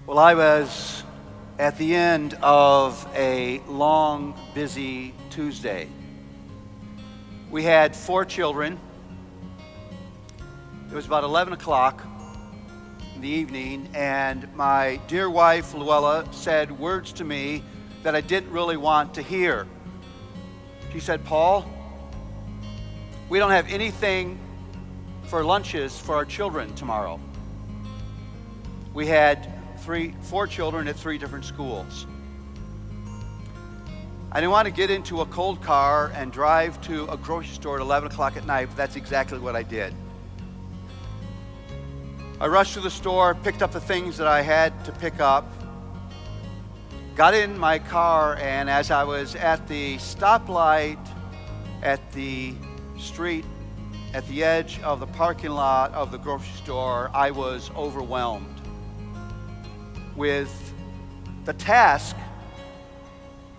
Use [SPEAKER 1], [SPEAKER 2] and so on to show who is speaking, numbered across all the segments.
[SPEAKER 1] Well, I was at the end of a long, busy Tuesday. We had 4 children. It was about 11 o'clock in the evening, and my dear wife, Luella, said words to me that I didn't really want to hear. She said, "Paul, we don't have anything for lunches for our children tomorrow." We had 4 children at 3 different schools. I didn't want to get into a cold car and drive to a grocery store at 11 o'clock at night, but that's exactly what I did. I rushed to the store, picked up the things that I had to pick up, got in my car, and as I was at the stoplight at the street, at the edge of the parking lot of the grocery store, I was overwhelmed with the task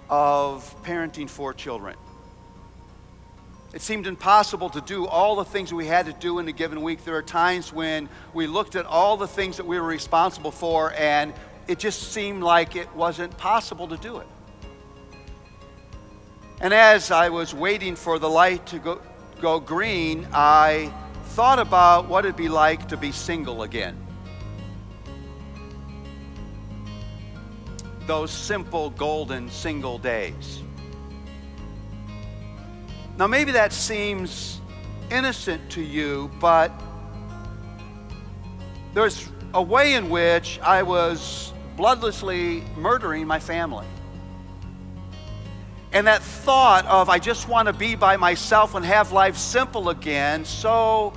[SPEAKER 1] of parenting 4 children. It seemed impossible to do all the things we had to do in a given week. There are times when we looked at all the things that we were responsible for, and it just seemed like it wasn't possible to do it. And as I was waiting for the light to go green, I thought about what it'd be like to be single again. Those simple, golden, single days. Now, maybe that seems innocent to you, but there's a way in which I was bloodlessly murdering my family. And that thought of, I just want to be by myself and have life simple again, so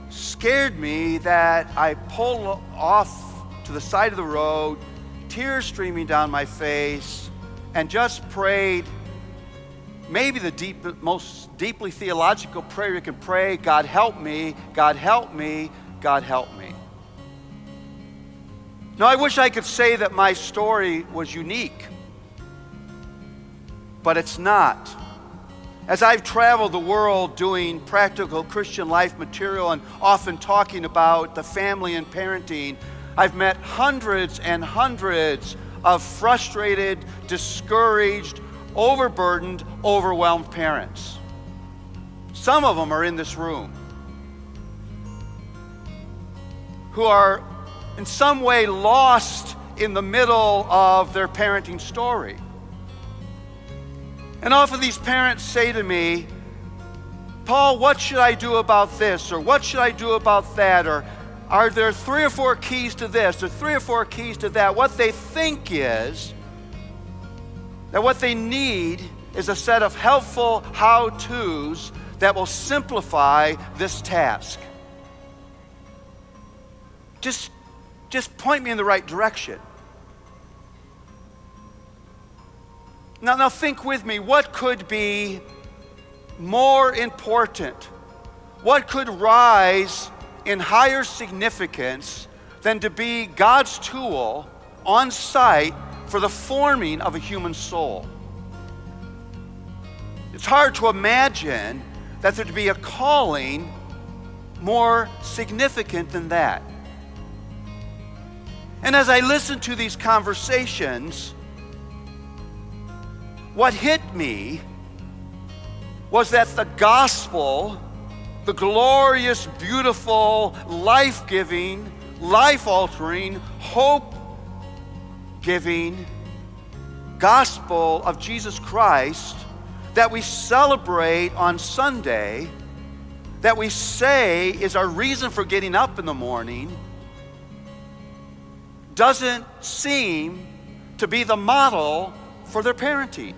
[SPEAKER 1] scared me that I pulled off to the side of the road, tears streaming down my face, and just prayed maybe the most deeply theological prayer you can pray: God help me, God help me, God help me. Now, I wish I could say that my story was unique, but it's not. As I've traveled the world doing practical Christian life material and often talking about the family and parenting, I've met hundreds and hundreds of frustrated, discouraged, overburdened, overwhelmed parents. Some of them are in this room, who are in some way lost in the middle of their parenting story. And often these parents say to me, "Paul, what should I do about this?" Or "What should I do about that?" Or "Are there 3 or 4 keys to this?" or 3 or 4 keys to that? What they think is that what they need is a set of helpful how-tos that will simplify this task. Just point me in the right direction. Now think with me, what could be more important? What could rise in higher significance than to be God's tool on site for the forming of a human soul? It's hard to imagine that there'd be a calling more significant than that. And as I listened to these conversations, what hit me was that the gospel, the glorious, beautiful, life-giving, life-altering, hope-giving gospel of Jesus Christ that we celebrate on Sunday, that we say is our reason for getting up in the morning, doesn't seem to be the model for their parenting.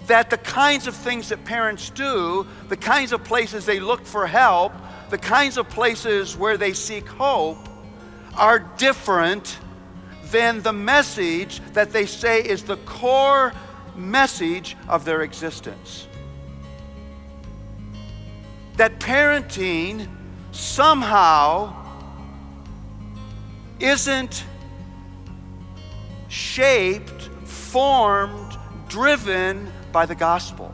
[SPEAKER 1] That the kinds of things that parents do, the kinds of places they look for help, the kinds of places where they seek hope are different than the message that they say is the core message of their existence. That parenting somehow isn't shaped, formed, driven by the gospel.